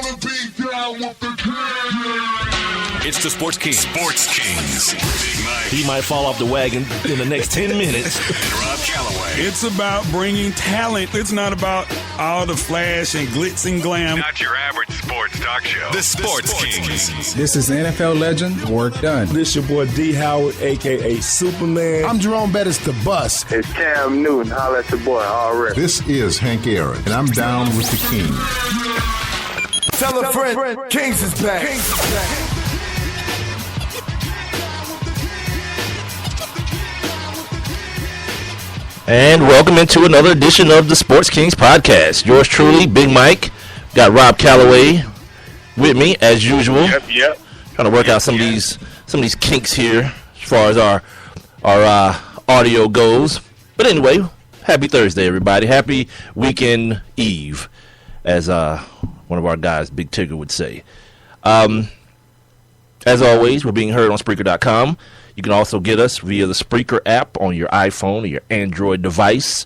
wanna be down with the king. It's the Sports Kings. Sports Kings. Big Mike. He might fall off the wagon in the next 10 minutes. And Rob Calloway. It's about bringing talent. It's not about all the flash and glitz and glam. Not your average sports talk show. The Sports Kings. This is NFL legend, work done. This your boy D. Howard, a.k.a. Superman. I'm Jerome Bettis, the bus. It's Cam Newton. Holla at your boy, already. This is Hank Aaron, and I'm down with the king. Tell a friend, Kings is back. And welcome into another edition of the Sports Kings podcast. Yours truly, Big Mike. Got Rob Calloway with me as usual. Yep. Trying to work out some of these kinks here as far as our audio goes. But anyway, happy Thursday, everybody. Happy weekend eve, as one of our guys, Big Tigger, would say. As always, we're being heard on Spreaker.com. You can also get us via the Spreaker app on your iPhone or your Android device.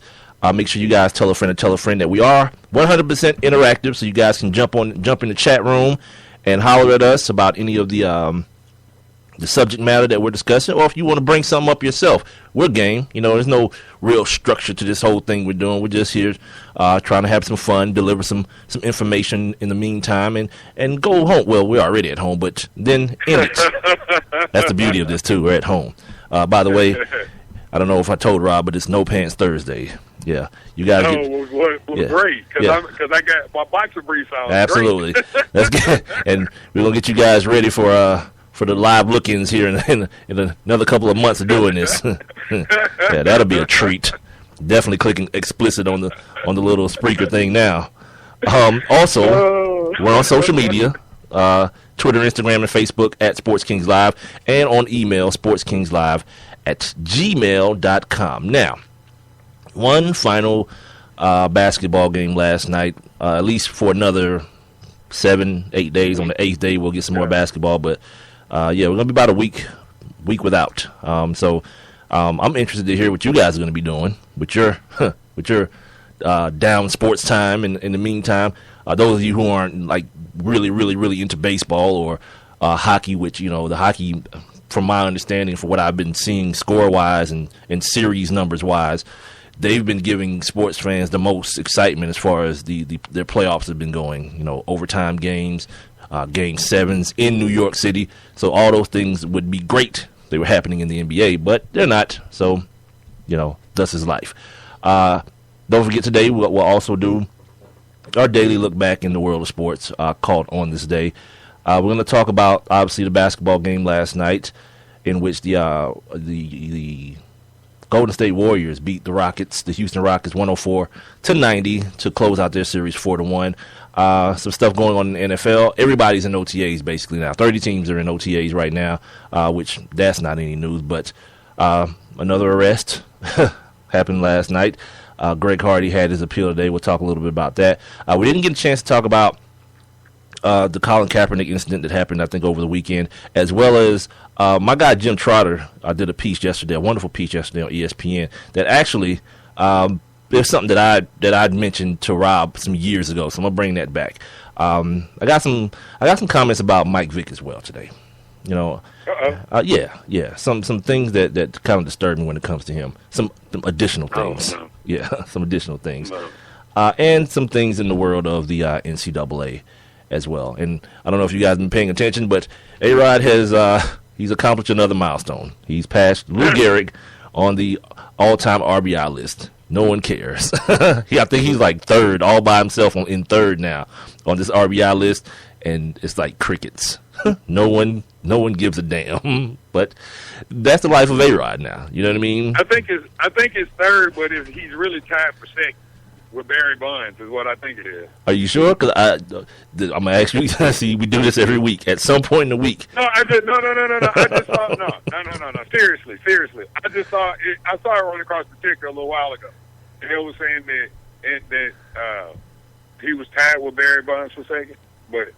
Make sure you guys tell a friend that we are 100% interactive, so you guys can jump in the chat room and holler at us about any of the subject matter that we're discussing, or if you want to bring something up yourself, we're game. You know, there's no real structure to this whole thing we're doing. We're just here trying to have some fun, deliver some information in the meantime, and go home. Well, we're already at home, but then end it. That's the beauty of this, too. We're at home. By the way, I don't know if I told Rob, but it's No Pants Thursday. Yeah, you guys. Great, because I got my boxer briefs on. Absolutely. Let's get, and we're gonna get you guys ready for the live look-ins here in another couple of months of doing this. Yeah, that'll be a treat. Definitely clicking explicit on the little Spreaker thing now. Also, we're on social media, Twitter, Instagram, and Facebook at Sports Kings Live, and on email, sportskingslive@gmail.com. Now, one final basketball game last night, at least for another 7-8 days. On the 8th day, we'll get some more basketball, but we're going to be about a week without. So I'm interested to hear what you guys are going to be doing with your down sports time. In the meantime, those of you who aren't like really, really, really into baseball or hockey, which, you know, the hockey, from my understanding, for what I've been seeing score-wise and series numbers-wise, they've been giving sports fans the most excitement as far as their playoffs have been going. You know, overtime games, Game 7s in New York City. So all those things would be great. They were happening in the NBA, but they're not. So, you know, thus is life. Don't forget, today we'll also do our daily look back in the world of sports called On This Day. We're going to talk about, obviously, the basketball game last night in which the Golden State Warriors beat the Houston Rockets 104-90 to close out their series 4-1. Some stuff going on in the NFL. Everybody's in OTAs basically now. 30 teams are in OTAs right now, which that's not any news. But another arrest happened last night. Greg Hardy had his appeal today. We'll talk a little bit about that. We didn't get a chance to talk about the Colin Kaepernick incident that happened, I think, over the weekend, as well as my guy Jim Trotter did a piece yesterday, a wonderful piece yesterday on ESPN that actually there's something that I'd mentioned to Rob some years ago, so I'm gonna bring that back. I got some comments about Mike Vick as well today. You know, some things that kind of disturb me when it comes to him. Some additional things, some additional things, and some things in the world of the NCAA as well. And I don't know if you guys have been paying attention, but A-Rod has he's accomplished another milestone. He's passed Lou Gehrig on the all-time RBI list. No one cares. I think he's like third, all by himself in third now on this RBI list, and it's like crickets. No one gives a damn. But that's the life of A-Rod now. You know what I mean? I think it's third, but he's really tied for second with Barry Bonds is what I think it is. Are you sure? Because I'm gonna ask you. See, we do this every week. At some point in the week. No. I just saw no. Seriously. I just saw it. I saw it running across the ticker a little while ago, and it was saying that he was tied with Barry Bonds for second, but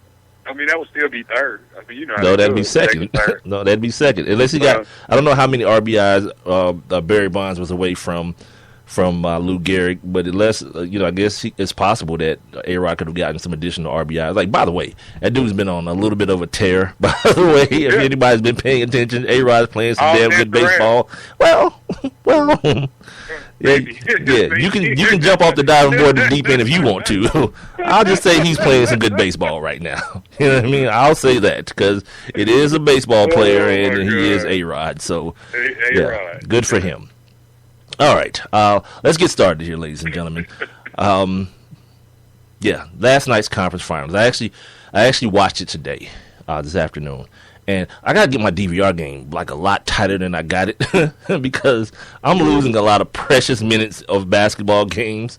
I mean that would still be third. I mean, you know. No, that'd be second. No, that'd be second. Unless he got. I don't know how many RBIs Barry Bonds was away from from Lou Gehrig, but unless I guess it's possible that A-Rod could have gotten some additional RBIs. Like, by the way, that dude's been on a little bit of a tear. By the way, if anybody's been paying attention, A-Rod's playing some damn good baseball. Well, yeah, you can jump off the diving board to deep end if you want to. I'll just say he's playing some good baseball right now. You know what I mean? I'll say that because it is a baseball player and he is A-Rod. So, yeah, good for him. All right, let's get started here, ladies and gentlemen. Last night's conference finals. I actually watched it today, this afternoon, and I gotta get my DVR game like a lot tighter than I got it because I'm losing a lot of precious minutes of basketball games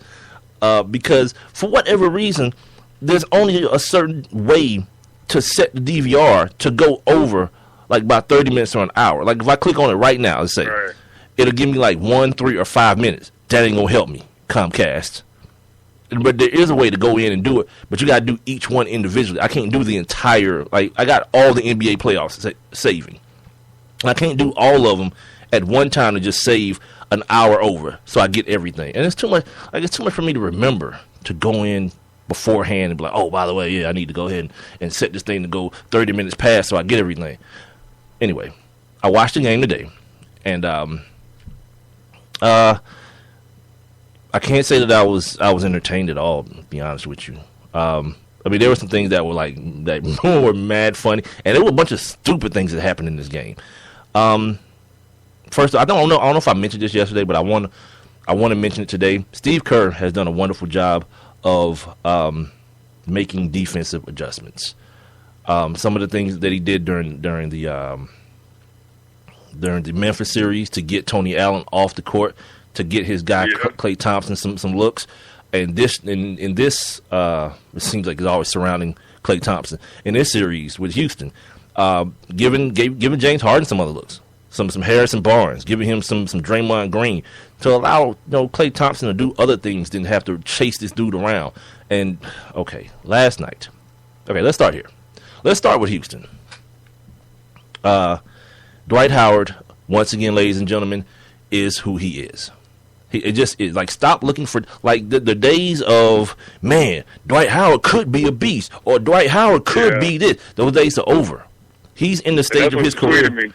because for whatever reason, there's only a certain way to set the DVR to go over like about 30 minutes or an hour. Like if I click on it right now, let's say. Right. It'll give me like 1, 3, or 5 minutes. That ain't gonna help me, Comcast. But there is a way to go in and do it, but you gotta do each one individually. I can't do the entire, like, I got all the NBA playoffs saving. I can't do all of them at one time to just save an hour over so I get everything. And it's too much, like, it's too much for me to remember to go in beforehand and be like, oh, by the way, yeah, I need to go ahead and set this thing to go 30 minutes past so I get everything. Anyway, I watched the game today, and I can't say that I was entertained at all, to be honest with you. I mean, there were some things that were that were mad funny, and there were a bunch of stupid things that happened in this game. First, I don't know if I mentioned this yesterday, but I want to mention it today. Steve Kerr has done a wonderful job of making defensive adjustments. Some of the things that he did during the Memphis series to get Tony Allen off the court, to get his guy Klay Thompson some looks, and this in this it seems like it's always surrounding Klay Thompson in this series with Houston, giving James Harden some other looks, some Harrison Barnes, giving him some Draymond Green to allow Klay Thompson to do other things than have to chase this dude around. And last night, let's start here. Let's start with Houston. Dwight Howard, once again, ladies and gentlemen, is who he is. It just is like, stop looking for like the days of, man, Dwight Howard could be a beast or Dwight Howard could be this. Those days are over. He's in the stage of his career.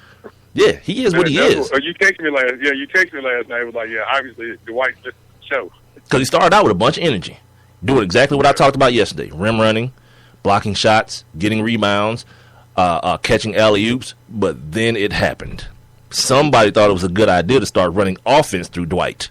Yeah, he is what he is. You texted me last. Yeah, you texted me last night. It was like, yeah, obviously Dwight's just a show. Because he started out with a bunch of energy, doing exactly what I talked about yesterday: rim running, blocking shots, getting rebounds, catching alley-oops. But then it happened. Somebody thought it was a good idea to start running offense through Dwight.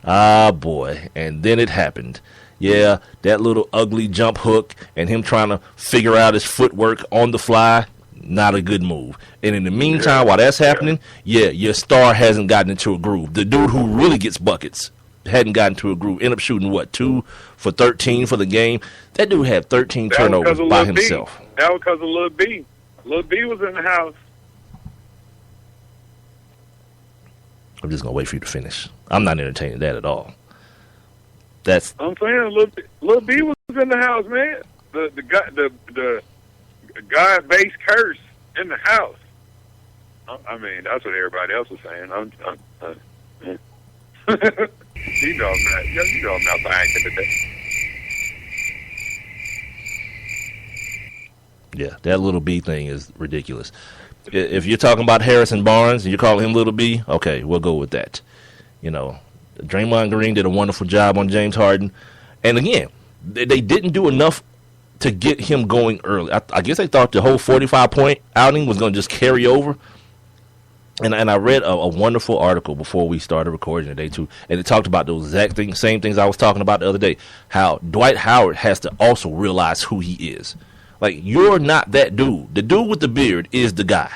Ah, boy. And then it happened. Yeah, that little ugly jump hook and him trying to figure out his footwork on the fly, not a good move. And in the meantime, while that's happening, your star hasn't gotten into a groove. The dude who really gets buckets hadn't gotten to a groove. Ended up shooting, 2 for 13 for the game. That dude had 13 turnovers by himself. That was because of Lil B. Lil B was in the house. I'm just going to wait for you to finish. I'm not entertaining that at all. I'm saying Lil B was in the house, man. The God-based curse in the house. I mean, that's what everybody else was saying. You know I'm not buying it today. Yeah, that Little B thing is ridiculous. If you're talking about Harrison Barnes and you're calling him Little B, okay, we'll go with that. Draymond Green did a wonderful job on James Harden. And again, they didn't do enough to get him going early. I guess they thought the whole 45-point outing was going to just carry over. And I read a wonderful article before we started recording today, too, and it talked about those exact same things I was talking about the other day, how Dwight Howard has to also realize who he is. Like, you're not that dude. The dude with the beard is the guy.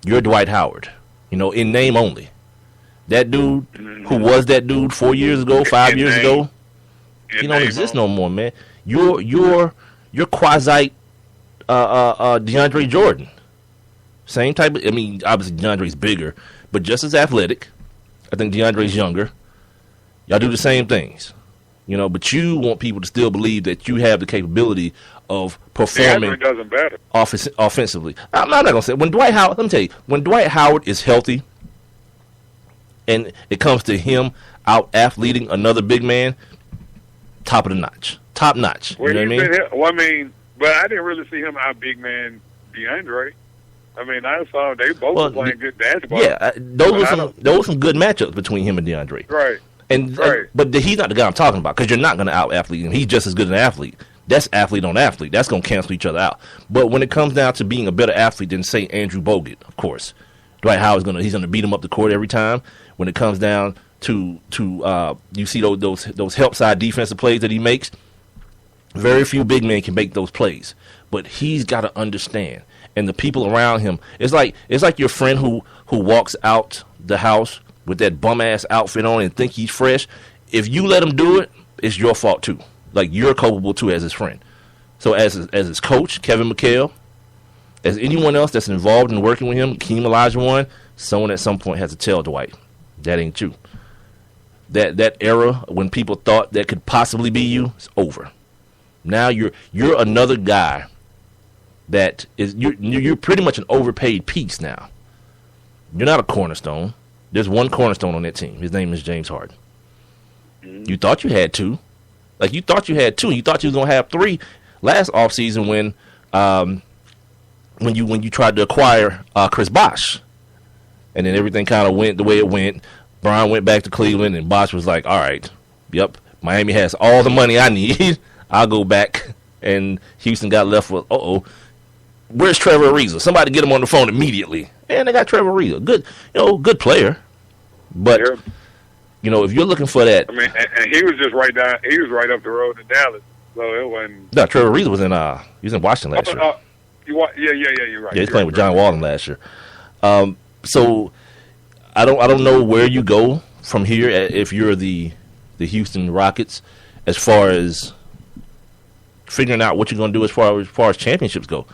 You're Dwight Howard, in name only. That dude who was that dude 4 years ago, 5 years ago, he don't exist no more, man. You're quasi DeAndre Jordan. Same type of, obviously DeAndre's bigger, but just as athletic. I think DeAndre's younger. Y'all do the same things. But you want people to still believe that you have the capability of performing offensively. I'm not going to say, when Dwight Howard, let me tell you, when Dwight Howard is healthy, and it comes to him out-athleting another big man, top of the notch. Top notch. You know what I mean? Well, I mean, but I didn't really see him out big man DeAndre. I mean, I saw they both were playing good basketball. Yeah, those were some good matchups between him and DeAndre. Right. But he's not the guy I'm talking about, because you're not going to out-athlete him. He's just as good an athlete. That's athlete on athlete. That's going to cancel each other out. But when it comes down to being a better athlete than, say, Andrew Bogut, of course, Dwight Howard's he's going to beat him up the court every time. When it comes down to you see those help side defensive plays that he makes, very few big men can make those plays. But he's got to understand, and the people around him, it's like your friend who walks out the house with that bum ass outfit on and think he's fresh. If you let him do it, it's your fault too. Like, you're culpable too as his friend. So as his coach, Kevin McHale, as anyone else that's involved in working with him, Keem Olajuwon, someone at some point has to tell Dwight, that ain't you. That era when people thought that could possibly be you is over. Now you're another guy that is you're pretty much an overpaid piece now. You're not a cornerstone. There's one cornerstone on that team. His name is James Harden. You thought you had two. Like, you thought you had two. You thought you was going to have three last offseason when you tried to acquire Chris Bosh. And then everything kind of went the way it went. Brian went back to Cleveland, and Bosh was like, all right, yep, Miami has all the money I need. I'll go back. And Houston got left with, where's Trevor Ariza? Somebody get him on the phone immediately. And they got Trevor Ariza. Good player. But... Yeah. If you're looking for that, I mean, and he was just right down. He was right up the road in Dallas, so it wasn't. No, Trevor Ariza was in Washington last year. Yeah, you're right. Yeah, he's playing with John Walton last year. So I don't know where you go from here if you're the Houston Rockets, as far as figuring out what you're going to do as far as championships go.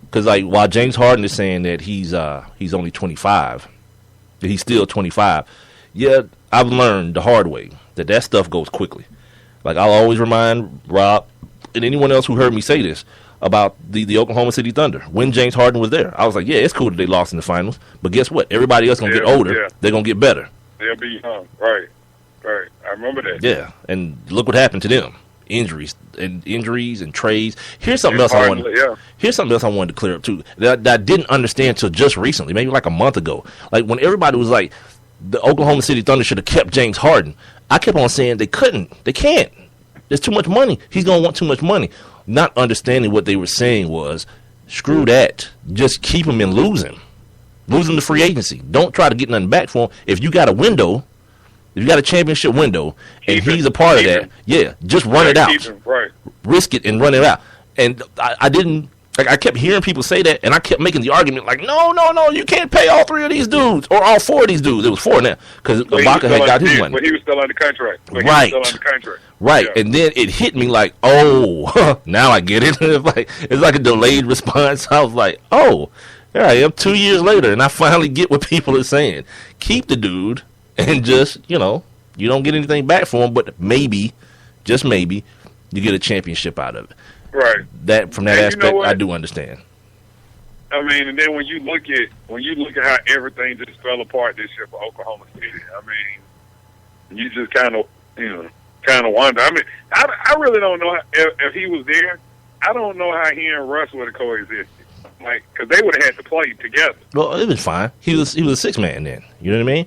Because while James Harden is saying that he's only 25, that he's still 25. Yeah, I've learned the hard way that stuff goes quickly. Like, I'll always remind Rob and anyone else who heard me say this about the Oklahoma City Thunder. When James Harden was there, I was like, yeah, it's cool that they lost in the finals, but guess what? Everybody else going to get older. Yeah. They're going to get better. They'll be young. Right. I remember that. Yeah, and look what happened to them. Injuries and trades. Here's something else I wanted to clear up, too, that I didn't understand till just recently, maybe like a month ago. Like, when everybody was like, the Oklahoma City Thunder should have kept James Harden, I kept on saying they couldn't. They can't. There's too much money. He's going to want too much money. Not understanding what they were saying was, screw that. Just keep him and lose him. Lose him to free agency. Don't try to get nothing back for him. If you got a window, if you got a championship window, and he's a part of that, just run it out. Right. Risk it and run it out. And I didn't. Like, I kept hearing people say that, and I kept making the argument like, no, you can't pay all three of these dudes, or all four of these dudes. It was four now, because Ibaka had got his money. But he was still under contract. Right. Right, yeah. And then it hit me like, now I get it. It's like a delayed response. I was like, here I am 2 years later, and I finally get what people are saying. Keep the dude, and just, you don't get anything back for him, but maybe, just maybe, you get a championship out of it. Right. From that aspect, I do understand. I mean, and then when you look at how everything just fell apart this year for Oklahoma City, I mean, you just kind of wonder. I mean, I really don't know if he was there. I don't know how he and Russ would have coexisted. Like, because they would have had to play together. Well, it was fine. He was a six man then. You know what I mean?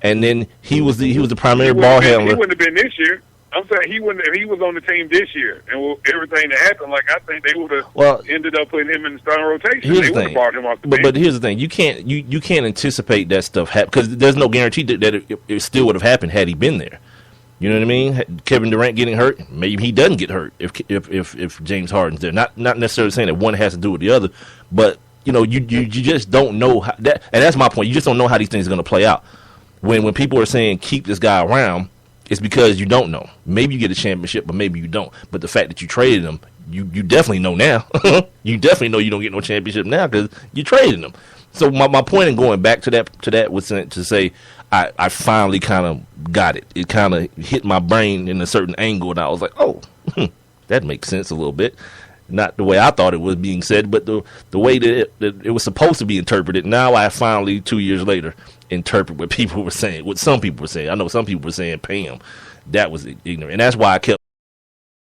And then he was the primary ball handler. He wouldn't have been this year. I'm saying he wouldn't. If he was on the team this year, and everything that happened, like, I think they would have ended up putting him in the starting rotation. They would have brought him off the bench. But here's the thing: you can't anticipate that stuff happen, because there's no guarantee that it still would have happened had he been there. You know what I mean? Kevin Durant getting hurt, maybe he doesn't get hurt if James Harden's there. Not necessarily saying that one has to do with the other, but you just don't know how that. And that's my point. You just don't know how these things are going to play out. When people are saying keep this guy around, it's because you don't know. Maybe you get a championship, but maybe you don't. But the fact that you traded him, you definitely know now. You definitely know you don't get no championship now because you traded him. So my point in going back to that was to say I finally kind of got it. It kind of hit my brain in a certain angle, and I was like, that makes sense a little bit. Not the way I thought it was being said, but the way that it was supposed to be interpreted. Now I finally, 2 years later, interpret what people were saying, what some people were saying. I know some people were saying Pam. That was ignorant. And that's why I kept